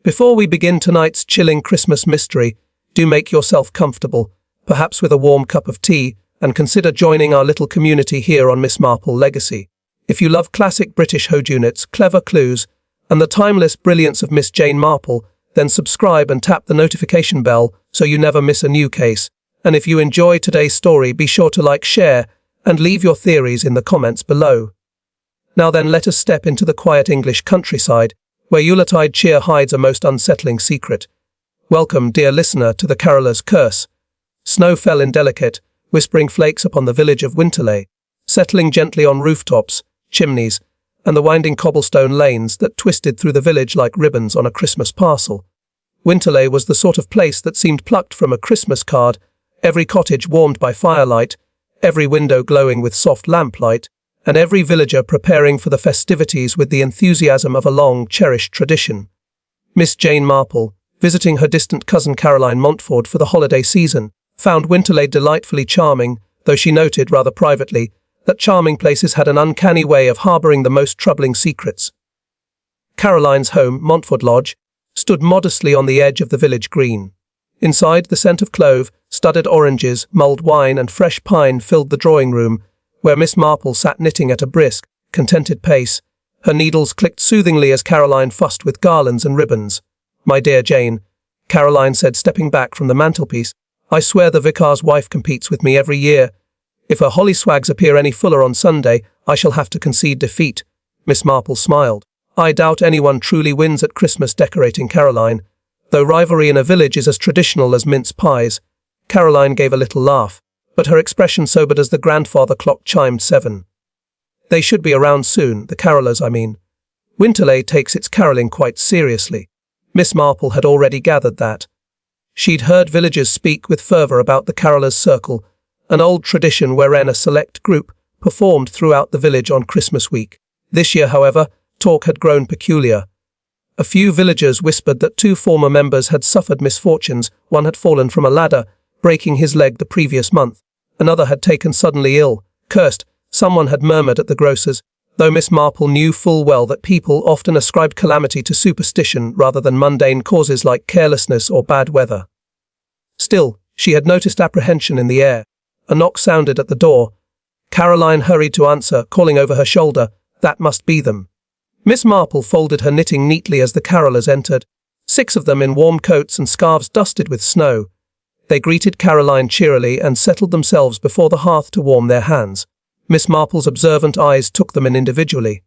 Before we begin tonight's chilling Christmas mystery, do make yourself comfortable, perhaps with a warm cup of tea, and consider joining our little community here on Miss Marple Legacy. If you love classic British Whodunits, clever clues, and the timeless brilliance of Miss Jane Marple, then subscribe and tap the notification bell so you never miss a new case. And if you enjoy today's story, be sure to like, share, and leave your theories in the comments below. Now then, let us step into the quiet English countryside, where Yuletide cheer hides a most unsettling secret. Welcome, dear listener, to the Caroller's Curse. Snow fell in delicate, whispering flakes upon the village of Winterley, settling gently on rooftops, chimneys, and the winding cobblestone lanes that twisted through the village like ribbons on a Christmas parcel. Winterley was the sort of place that seemed plucked from a Christmas card, every cottage warmed by firelight, every window glowing with soft lamplight, and every villager preparing for the festivities with the enthusiasm of a long-cherished tradition. Miss Jane Marple, visiting her distant cousin Caroline Montford for the holiday season, found Winterley delightfully charming, though she noted rather privately that charming places had an uncanny way of harbouring the most troubling secrets. Caroline's home, Montford Lodge, stood modestly on the edge of the village green. Inside, the scent of clove, studded oranges, mulled wine and fresh pine filled the drawing room, where Miss Marple sat knitting at a brisk, contented pace. Her needles clicked soothingly as Caroline fussed with garlands and ribbons. "My dear Jane," Caroline said, stepping back from the mantelpiece, "I swear the vicar's wife competes with me every year. If her holly swags appear any fuller on Sunday, I shall have to concede defeat." Miss Marple smiled. "I doubt anyone truly wins at Christmas decorating, Caroline, though rivalry in a village is as traditional as mince pies." Caroline gave a little laugh, but her expression sobered as the grandfather clock chimed 7. "They should be around soon, the carollers, I mean. Winterley takes its carolling quite seriously." Miss Marple had already gathered that. She'd heard villagers speak with fervour about the Carollers' Circle, an old tradition wherein a select group performed throughout the village on Christmas week. This year, however, talk had grown peculiar. A few villagers whispered that 2 former members had suffered misfortunes. One had fallen from a ladder, breaking his leg the previous month. Another had taken suddenly ill, cursed, someone had murmured at the grocer's, though Miss Marple knew full well that people often ascribed calamity to superstition rather than mundane causes like carelessness or bad weather. Still, she had noticed apprehension in the air. A knock sounded at the door. Caroline hurried to answer, calling over her shoulder, "That must be them." Miss Marple folded her knitting neatly as the carollers entered, 6 of them in warm coats and scarves dusted with snow. They greeted Caroline cheerily and settled themselves before the hearth to warm their hands. Miss Marple's observant eyes took them in individually.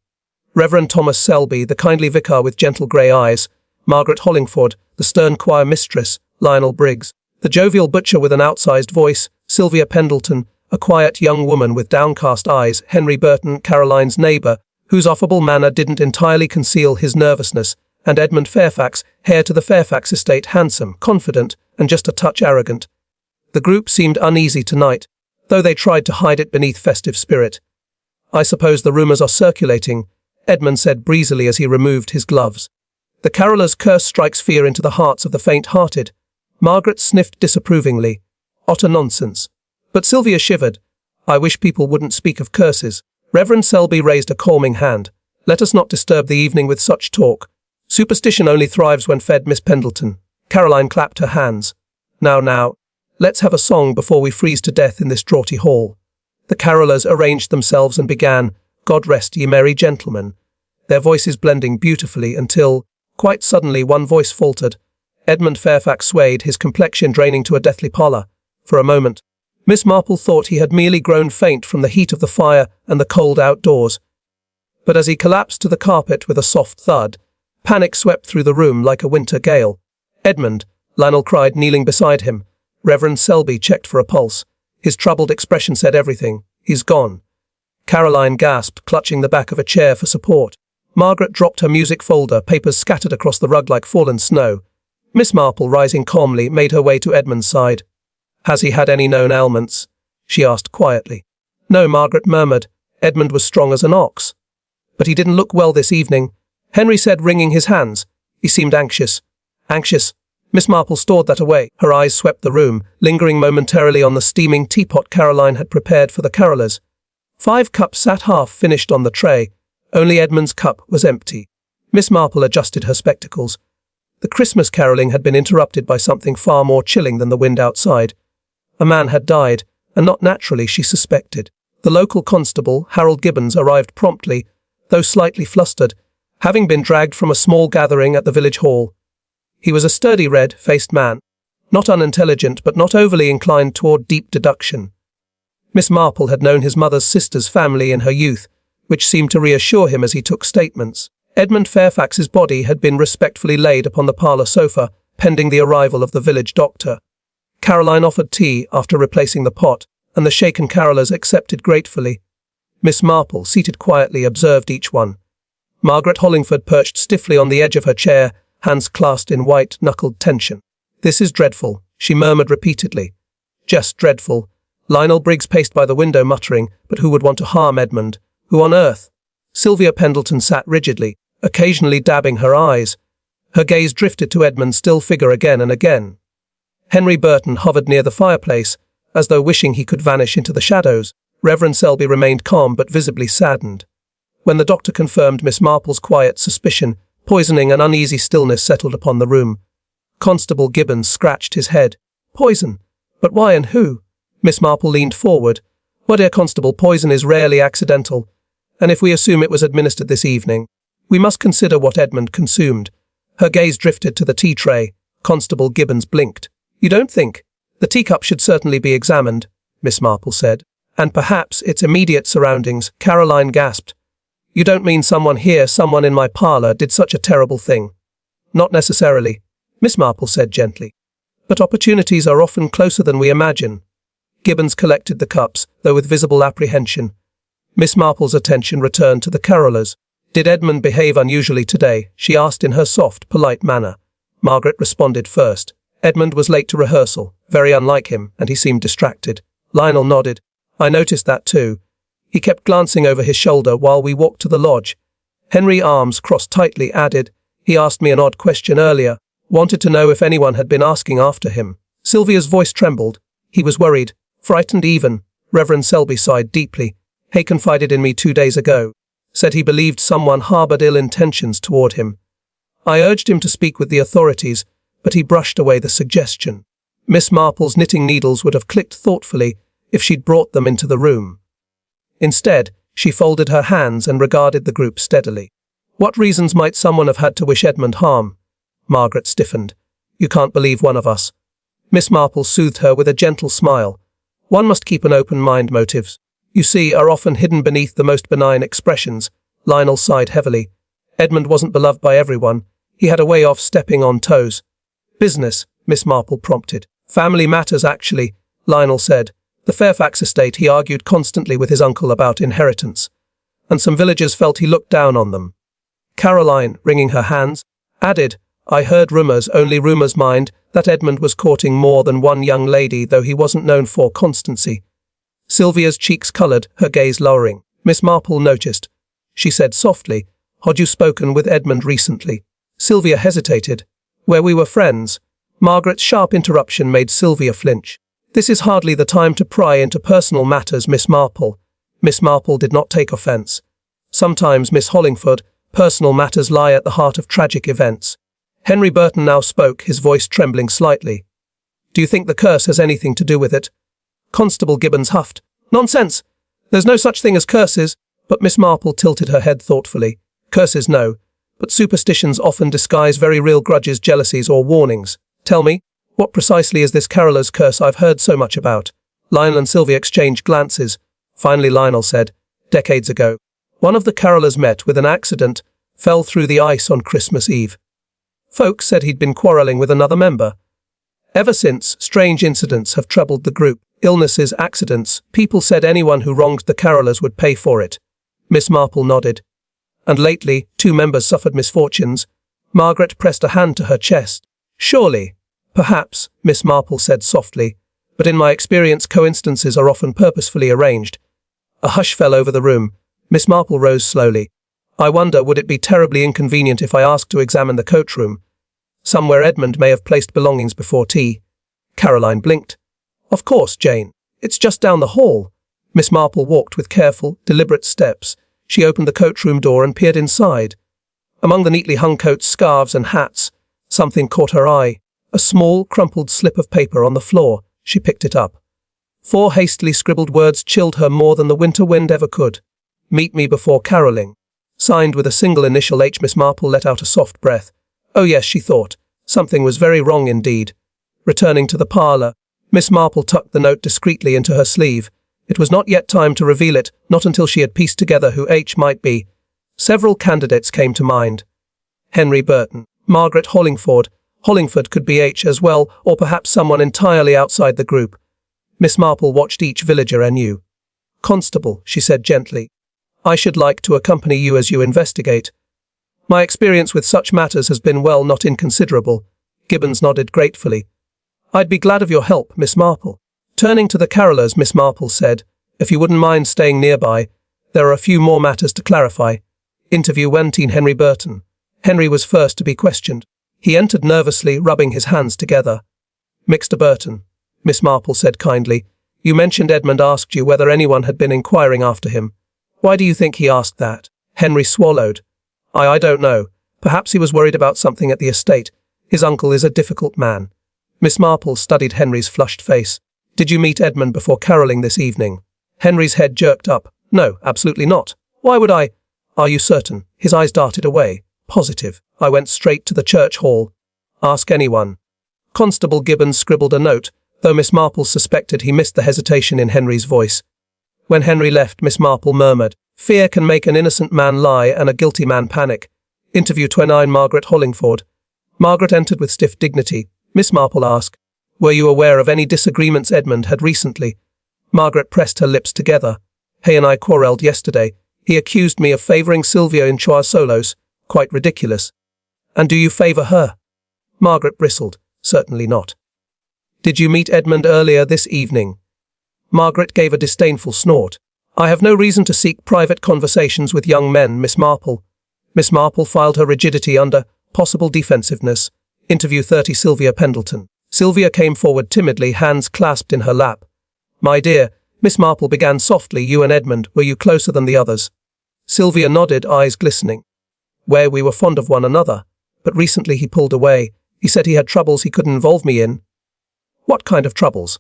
Reverend Thomas Selby, the kindly vicar with gentle grey eyes, Margaret Hollingford, the stern choir mistress, Lionel Briggs, the jovial butcher with an outsized voice, Sylvia Pendleton, a quiet young woman with downcast eyes, Henry Burton, Caroline's neighbour, whose affable manner didn't entirely conceal his nervousness, and Edmund Fairfax, heir to the Fairfax estate, handsome, confident, and just a touch arrogant. The group seemed uneasy tonight, though they tried to hide it beneath festive spirit. "I suppose the rumours are circulating," Edmund said breezily as he removed his gloves. "The Caroller's Curse strikes fear into the hearts of the faint-hearted." Margaret sniffed disapprovingly. "Utter nonsense." But Sylvia shivered. "I wish people wouldn't speak of curses." Reverend Selby raised a calming hand. "Let us not disturb the evening with such talk. Superstition only thrives when fed, Miss Pendleton." Caroline clapped her hands. Now, let's have a song before we freeze to death in this draughty hall." The carollers arranged themselves and began, "God rest ye merry gentlemen," their voices blending beautifully until, quite suddenly, one voice faltered. Edmund Fairfax swayed, his complexion draining to a deathly pallor. For a moment, Miss Marple thought he had merely grown faint from the heat of the fire and the cold outdoors. But as he collapsed to the carpet with a soft thud, panic swept through the room like a winter gale. "Edmund," Lionel cried, kneeling beside him. Reverend Selby checked for a pulse. His troubled expression said everything. "He's gone." Caroline gasped, clutching the back of a chair for support. Margaret dropped her music folder, papers scattered across the rug like fallen snow. Miss Marple, rising calmly, made her way to Edmund's side. "Has he had any known ailments?" she asked quietly. "No," Margaret murmured. "Edmund was strong as an ox. But he didn't look well this evening," Henry said, wringing his hands. "He seemed anxious." "Anxious?" Miss Marple stored that away. Her eyes swept the room, lingering momentarily on the steaming teapot Caroline had prepared for the carollers. 5 cups sat half finished on the tray. Only Edmund's cup was empty. Miss Marple adjusted her spectacles. The Christmas caroling had been interrupted by something far more chilling than the wind outside. A man had died, and not naturally, she suspected. The local constable, Harold Gibbons, arrived promptly, though slightly flustered, having been dragged from a small gathering at the village hall. He was a sturdy red-faced man, not unintelligent but not overly inclined toward deep deduction. Miss Marple had known his mother's sister's family in her youth, which seemed to reassure him as he took statements. Edmund Fairfax's body had been respectfully laid upon the parlour sofa, pending the arrival of the village doctor. Caroline offered tea after replacing the pot, and the shaken carolers accepted gratefully. Miss Marple, seated quietly, observed each one. Margaret Hollingford perched stiffly on the edge of her chair, hands clasped in white-knuckled tension. "This is dreadful," she murmured repeatedly. "Just dreadful." Lionel Briggs paced by the window muttering, "But who would want to harm Edmund? Who on earth?" Sylvia Pendleton sat rigidly, occasionally dabbing her eyes. Her gaze drifted to Edmund's still figure again and again. Henry Burton hovered near the fireplace, as though wishing he could vanish into the shadows. Reverend Selby remained calm but visibly saddened. When the doctor confirmed Miss Marple's quiet suspicion, poisoning and uneasy stillness settled upon the room. Constable Gibbons scratched his head. "Poison? But why and who?" Miss Marple leaned forward. "Well, dear Constable, poison is rarely accidental, and if we assume it was administered this evening, we must consider what Edmund consumed." Her gaze drifted to the tea tray. Constable Gibbons blinked. "You don't think? The teacup should certainly be examined," Miss Marple said. "And perhaps its immediate surroundings," Caroline gasped. "You don't mean someone here, someone in my parlour, did such a terrible thing?" "Not necessarily," Miss Marple said gently. "But opportunities are often closer than we imagine." Gibbons collected the cups, though with visible apprehension. Miss Marple's attention returned to the carolers. "Did Edmund behave unusually today?" she asked in her soft, polite manner. Margaret responded first. "Edmund was late to rehearsal, very unlike him, and he seemed distracted." Lionel nodded. "I noticed that too. He kept glancing over his shoulder while we walked to the lodge." Henry, arms crossed tightly, added, "He asked me an odd question earlier, wanted to know if anyone had been asking after him." Sylvia's voice trembled. "He was worried, frightened even." Reverend Selby sighed deeply. "He confided in me 2 days ago. Said he believed someone harboured ill intentions toward him. I urged him to speak with the authorities, but he brushed away the suggestion." Miss Marple's knitting needles would have clicked thoughtfully if she'd brought them into the room. Instead, she folded her hands and regarded the group steadily. "What reasons might someone have had to wish Edmund harm?" Margaret stiffened. "You can't believe one of us." Miss Marple soothed her with a gentle smile. "One must keep an open mind. Motives, you see, are often hidden beneath the most benign expressions." Lionel sighed heavily. "Edmund wasn't beloved by everyone. He had a way of stepping on toes." "Business," Miss Marple prompted. "Family matters, actually," Lionel said. "The Fairfax estate, he argued constantly with his uncle about inheritance, and some villagers felt he looked down on them." Caroline, wringing her hands, added, "I heard rumours, only rumours mind, that Edmund was courting more than one young lady, though he wasn't known for constancy." Sylvia's cheeks coloured, her gaze lowering. Miss Marple noticed. She said softly, "Had you spoken with Edmund recently?" Sylvia hesitated. "Where we were friends." Margaret's sharp interruption made Sylvia flinch. "This is hardly the time to pry into personal matters, Miss Marple." Miss Marple did not take offence. "Sometimes, Miss Hollingford, personal matters lie at the heart of tragic events." Henry Burton now spoke, his voice trembling slightly. "Do you think the curse has anything to do with it?" Constable Gibbons huffed. "Nonsense! There's no such thing as curses." But Miss Marple tilted her head thoughtfully. "Curses, no. But superstitions often disguise very real grudges, jealousies, or warnings. Tell me, what precisely is this caroller's curse I've heard so much about?" Lionel and Sylvia exchanged glances. Finally Lionel said, "Decades ago, one of the carolers met with an accident, fell through the ice on Christmas Eve. Folks said he'd been quarrelling with another member. Ever since, strange incidents have troubled the group. Illnesses, accidents. People said anyone who wronged the carolers would pay for it." Miss Marple nodded. "And lately, 2 members suffered misfortunes." Margaret pressed a hand to her chest. "Surely." "Perhaps," Miss Marple said softly, "but in my experience coincidences are often purposefully arranged." A hush fell over the room. Miss Marple rose slowly. "I wonder, would it be terribly inconvenient if I asked to examine the coach room? Somewhere Edmund may have placed belongings before tea." Caroline blinked. "Of course, Jane. It's just down the hall." Miss Marple walked with careful, deliberate steps. She opened the coach room door and peered inside. Among the neatly hung coats, scarves and hats, Something caught her eye. A small, crumpled slip of paper on the floor. She picked it up. 4 hastily scribbled words chilled her more than the winter wind ever could. Meet me before caroling. Signed with a single initial H. Miss Marple let out a soft breath. Oh yes, she thought. Something was very wrong indeed. Returning to the parlour, Miss Marple tucked the note discreetly into her sleeve. It was not yet time to reveal it, not until she had pieced together who H might be. Several candidates came to mind. Henry Burton, Margaret Hollingford. Hollingford could be H as well, or perhaps someone entirely outside the group. Miss Marple watched each villager anew. Constable, she said gently. I should like to accompany you as you investigate. My experience with such matters has been well not inconsiderable. Gibbons nodded gratefully. I'd be glad of your help, Miss Marple. Turning to the carolers, Miss Marple said, if you wouldn't mind staying nearby, there are a few more matters to clarify. Interview 19 Henry Burton. Henry was first to be questioned. He entered nervously, rubbing his hands together. Mr. Burton, Miss Marple said kindly, you mentioned Edmund asked you whether anyone had been inquiring after him. Why do you think he asked that? Henry swallowed. I don't know. Perhaps he was worried about something at the estate. His uncle is a difficult man. Miss Marple studied Henry's flushed face. Did you meet Edmund before caroling this evening? Henry's head jerked up. No, absolutely not. Why would I? Are you certain? His eyes darted away. Positive. I went straight to the church hall. Ask anyone. Constable Gibbons scribbled a note, though Miss Marple suspected he missed the hesitation in Henry's voice. When Henry left, Miss Marple murmured, fear can make an innocent man lie and a guilty man panic. Interview 29 Margaret Hollingford. Margaret entered with stiff dignity. Miss Marple asked, were you aware of any disagreements Edmund had recently? Margaret pressed her lips together. He and I quarrelled yesterday. He accused me of favouring Sylvia in Choir solos. Quite ridiculous. And do you favour her? Margaret bristled. Certainly not. Did you meet Edmund earlier this evening? Margaret gave a disdainful snort. I have no reason to seek private conversations with young men, Miss Marple. Miss Marple filed her rigidity under possible defensiveness. Interview 30 Sylvia Pendleton. Sylvia came forward timidly, hands clasped in her lap. My dear, Miss Marple began softly, you and Edmund, were you closer than the others? Sylvia nodded, eyes glistening. Where we were fond of one another, but recently he pulled away. He said he had troubles he couldn't involve me in. What kind of troubles?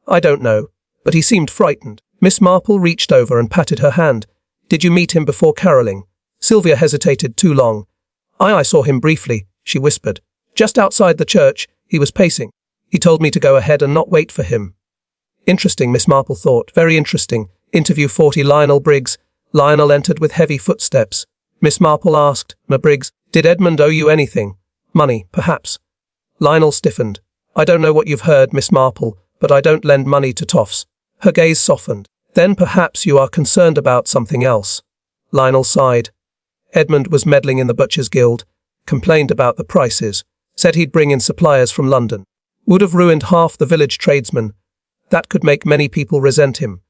I don't know, but he seemed frightened. Miss Marple reached over and patted her hand. Did you meet him before caroling? Sylvia hesitated too long. I saw him briefly, she whispered. Just outside the church, he was pacing. He told me to go ahead and not wait for him. Interesting, Miss Marple thought, very interesting. Interview 40 Lionel Briggs. Lionel entered with heavy footsteps. Miss Marple asked, Briggs, did Edmund owe you anything? Money, perhaps. Lionel stiffened. I don't know what you've heard, Miss Marple, but I don't lend money to toffs. Her gaze softened. Then perhaps you are concerned about something else. Lionel sighed. Edmund was meddling in the Butchers' Guild, complained about the prices, said he'd bring in suppliers from London. Would have ruined half the village tradesmen. That could make many people resent him.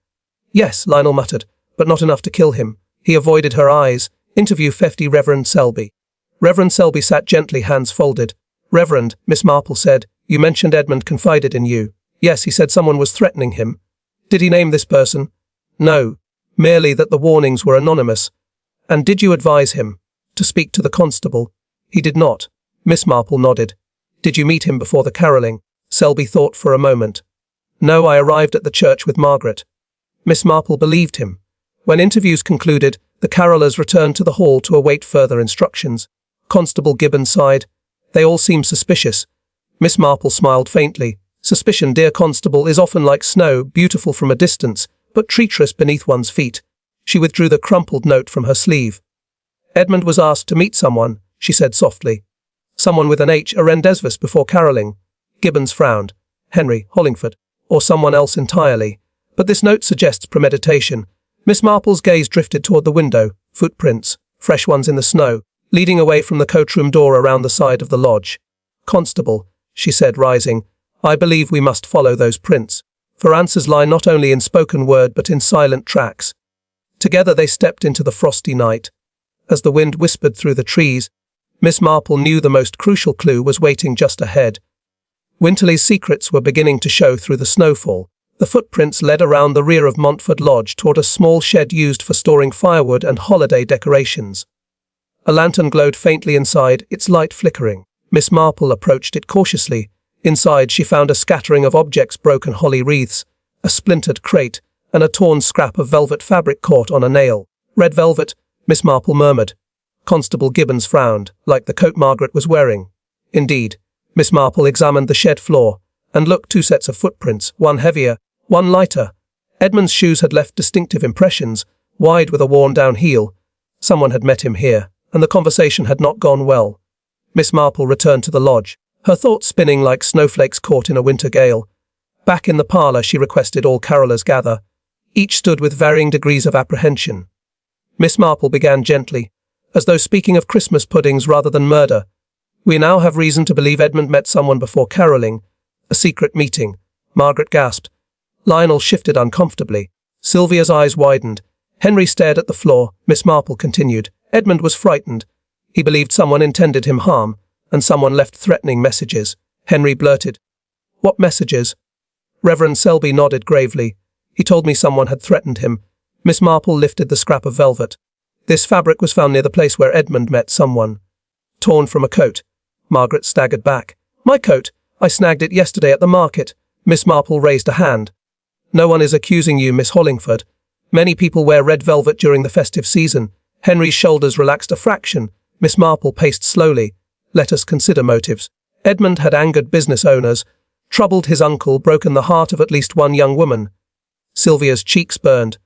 Yes, Lionel muttered, but not enough to kill him. He avoided her eyes. Interview 50 Reverend Selby. Reverend Selby sat gently, hands folded. Reverend, Miss Marple said, you mentioned Edmund confided in you. Yes, he said someone was threatening him. Did he name this person? No, merely that the warnings were anonymous. And did you advise him to speak to the constable? He did not. Miss Marple nodded. Did you meet him before the caroling? Selby thought for a moment. No, I arrived at the church with Margaret. Miss Marple believed him. When interviews concluded, the carolers returned to the hall to await further instructions. Constable Gibbons sighed. They all seem suspicious. Miss Marple smiled faintly. Suspicion, dear constable, is often like snow, beautiful from a distance, but treacherous beneath one's feet. She withdrew the crumpled note from her sleeve. Edmund was asked to meet someone, she said softly. Someone with an H. Arendesvis before caroling. Gibbons frowned. Henry Hollingford. Or someone else entirely. But this note suggests premeditation. Miss Marple's gaze drifted toward the window. Footprints, fresh ones in the snow, leading away from the coat-room door around the side of the lodge. Constable, she said, rising, I believe we must follow those prints. For answers lie not only in spoken word but in silent tracks. Together they stepped into the frosty night. As the wind whispered through the trees, Miss Marple knew the most crucial clue was waiting just ahead. Winterly's secrets were beginning to show through the snowfall. The footprints led around the rear of Montford Lodge toward a small shed used for storing firewood and holiday decorations. A lantern glowed faintly inside, its light flickering. Miss Marple approached it cautiously. Inside she found a scattering of objects, broken holly wreaths, a splintered crate, and a torn scrap of velvet fabric caught on a nail. Red velvet, Miss Marple murmured. Constable Gibbons frowned, like the coat Margaret was wearing. Indeed. Miss Marple examined the shed floor, and looked. 2 sets of footprints, one heavier, one lighter. Edmund's shoes had left distinctive impressions, wide with a worn-down heel. Someone had met him here, and the conversation had not gone well. Miss Marple returned to the lodge, her thoughts spinning like snowflakes caught in a winter gale. Back in the parlour she requested all carolers gather. Each stood with varying degrees of apprehension. Miss Marple began gently, as though speaking of Christmas puddings rather than murder. We now have reason to believe Edmund met someone before carolling. A secret meeting. Margaret gasped. Lionel shifted uncomfortably. Sylvia's eyes widened. Henry stared at the floor. Miss Marple continued. Edmund was frightened. He believed someone intended him harm, and someone left threatening messages. Henry blurted. What messages? Reverend Selby nodded gravely. He told me someone had threatened him. Miss Marple lifted the scrap of velvet. This fabric was found near the place where Edmund met someone. Torn from a coat. Margaret staggered back. My coat. I snagged it yesterday at the market. Miss Marple raised a hand. No one is accusing you, Miss Hollingford. Many people wear red velvet during the festive season. Henry's shoulders relaxed a fraction. Miss Marple paced slowly. Let us consider motives. Edmund had angered business owners, troubled his uncle, broken the heart of at least one young woman. Sylvia's cheeks burned.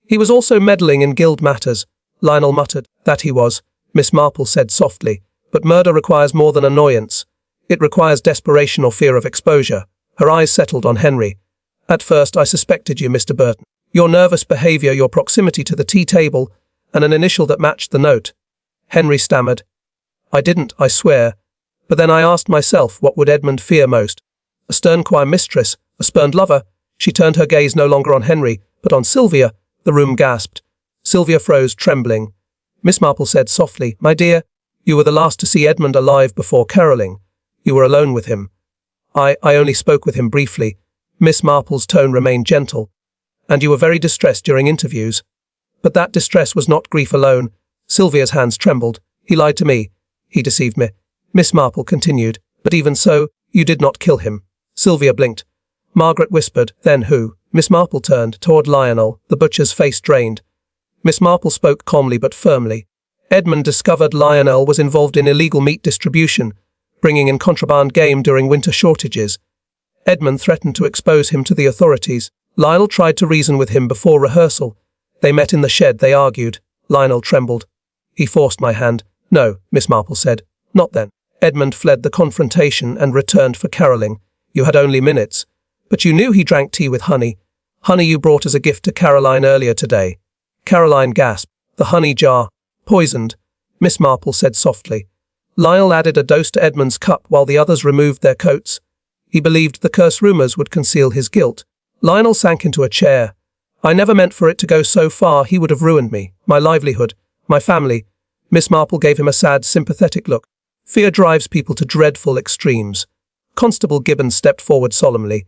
He was also meddling in guild matters. Lionel muttered. That he was, Miss Marple said softly. But murder requires more than annoyance. It requires desperation or fear of exposure. Her eyes settled on Henry. At first I suspected you, Mr. Burton. Your nervous behaviour, your proximity to the tea table, and an initial that matched the note. Henry stammered. I didn't, I swear. But then I asked myself, what would Edmund fear most? A stern choir mistress, a spurned lover? She turned her gaze no longer on Henry, but on Sylvia. The room gasped. Sylvia froze, trembling. Miss Marple said softly, My dear, you were the last to see Edmund alive before carolling. You were alone with him. I only spoke with him briefly. Miss Marple's tone remained gentle. And you were very distressed during interviews. But that distress was not grief alone. Sylvia's hands trembled. He lied to me. He deceived me. Miss Marple continued. But even so, you did not kill him. Sylvia blinked. Margaret whispered. Then who? Miss Marple turned toward Lionel. The butcher's face drained. Miss Marple spoke calmly but firmly. Edmund discovered Lionel was involved in illegal meat distribution, bringing in contraband game during winter shortages. Edmund threatened to expose him to the authorities. Lionel tried to reason with him before rehearsal. They met in the shed, they argued. Lionel trembled. He forced my hand. No, Miss Marple said. Not then. Edmund fled the confrontation and returned for carolling. You had only minutes. But you knew he drank tea with honey. Honey you brought as a gift to Caroline earlier today. Caroline gasped. The honey jar. Poisoned. Miss Marple said softly. Lionel added a dose to Edmund's cup while the others removed their coats. He believed the curse rumours would conceal his guilt. Lionel sank into a chair. I never meant for it to go so far. He would have ruined me, my livelihood, my family. Miss Marple gave him a sad, sympathetic look. Fear drives people to dreadful extremes. Constable Gibbons stepped forward solemnly.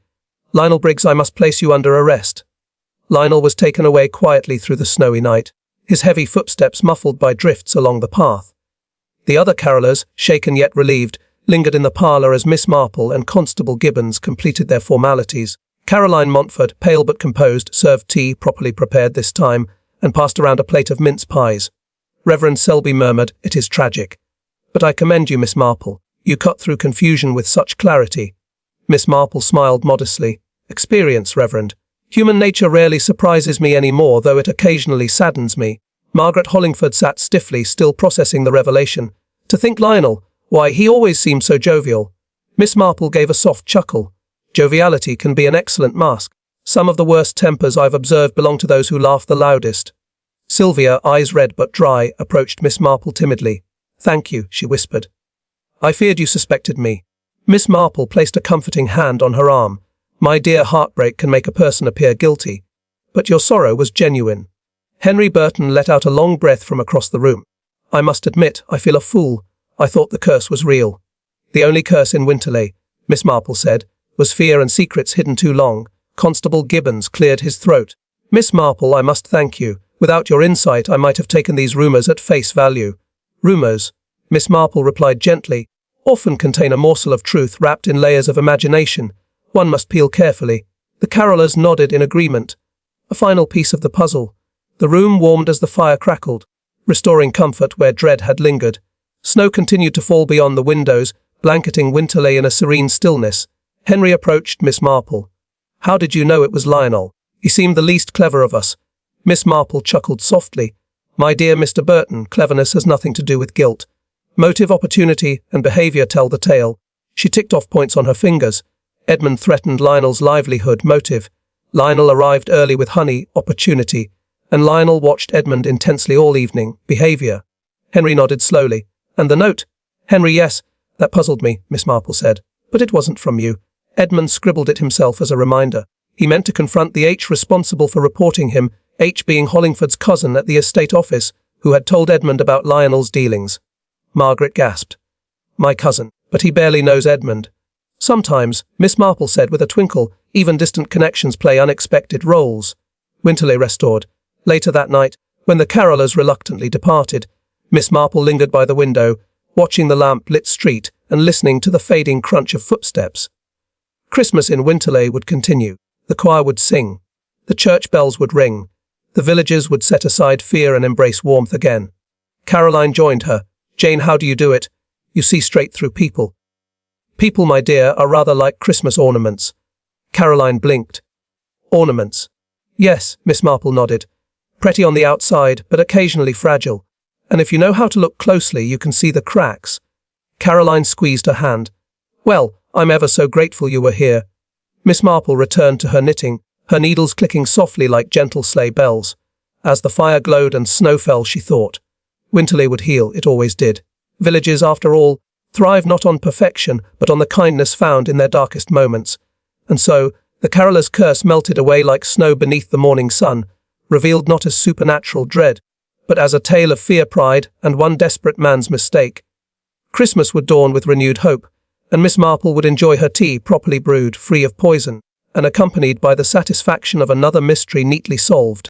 Lionel Briggs, I must place you under arrest. Lionel was taken away quietly through the snowy night, his heavy footsteps muffled by drifts along the path. The other carolers, shaken yet relieved, lingered in the parlour as Miss Marple and Constable Gibbons completed their formalities. Caroline Montford, pale but composed, served tea, properly prepared this time, and passed around a plate of mince pies. Reverend Selby murmured, It is tragic. But I commend you, Miss Marple. You cut through confusion with such clarity. Miss Marple smiled modestly. Experience, Reverend. Human nature rarely surprises me any more, though it occasionally saddens me. Margaret Hollingford sat stiffly, still processing the revelation. To think Lionel, why, he always seemed so jovial. Miss Marple gave a soft chuckle. Joviality can be an excellent mask. Some of the worst tempers I've observed belong to those who laugh the loudest. Sylvia, eyes red but dry, approached Miss Marple timidly. Thank you, she whispered. I feared you suspected me. Miss Marple placed a comforting hand on her arm. My dear, heartbreak can make a person appear guilty. But your sorrow was genuine. Henry Burton let out a long breath from across the room. I must admit, I feel a fool. I thought the curse was real. The only curse in Winterley, Miss Marple said, was fear and secrets hidden too long. Constable Gibbons cleared his throat. Miss Marple, I must thank you. Without your insight, I might have taken these rumours at face value. Rumours? Miss Marple replied gently. often contain a morsel of truth wrapped in layers of imagination. One must peel carefully. The carolers nodded in agreement. A final piece of the puzzle. The room warmed as the fire crackled, restoring comfort where dread had lingered. Snow continued to fall beyond the windows, blanketing Winterley in a serene stillness. Henry approached Miss Marple. "How did you know it was Lionel? He seemed the least clever of us." Miss Marple chuckled softly. "My dear Mr. Burton, cleverness has nothing to do with guilt. Motive, opportunity, and behaviour tell the tale." She ticked off points on her fingers. Edmund threatened Lionel's livelihood, motive. Lionel arrived early with honey, opportunity. And Lionel watched Edmund intensely all evening, behaviour. Henry nodded slowly. "And the note?" "Henry, yes. That puzzled me," Miss Marple said. "But it wasn't from you." Edmund scribbled it himself as a reminder. He meant to confront the H responsible for reporting him, H being Hollingford's cousin at the estate office, who had told Edmund about Lionel's dealings. Margaret gasped. "My cousin, but he barely knows Edmund." "Sometimes," Miss Marple said with a twinkle, "even distant connections play unexpected roles." Winterley restored. Later that night, when the carolers reluctantly departed, Miss Marple lingered by the window, watching the lamp-lit street and listening to the fading crunch of footsteps. Christmas in Winterley would continue. The choir would sing. The church bells would ring. The villagers would set aside fear and embrace warmth again. Caroline joined her. "Jane, how do you do it? You see straight through people." "People, my dear, are rather like Christmas ornaments." Caroline blinked. "Ornaments?" "Yes," Miss Marple nodded. "Pretty on the outside, but occasionally fragile. And if you know how to look closely, you can see the cracks." Caroline squeezed her hand. "Well, I'm ever so grateful you were here." Miss Marple returned to her knitting, her needles clicking softly like gentle sleigh bells. As the fire glowed and snow fell, she thought, Winterley would heal, it always did. Villages, after all, thrive not on perfection, but on the kindness found in their darkest moments. And so, the carolers' curse melted away like snow beneath the morning sun, revealed not as supernatural dread, but as a tale of fear, pride, and one desperate man's mistake. Christmas would dawn with renewed hope, and Miss Marple would enjoy her tea properly brewed, free of poison, and accompanied by the satisfaction of another mystery neatly solved.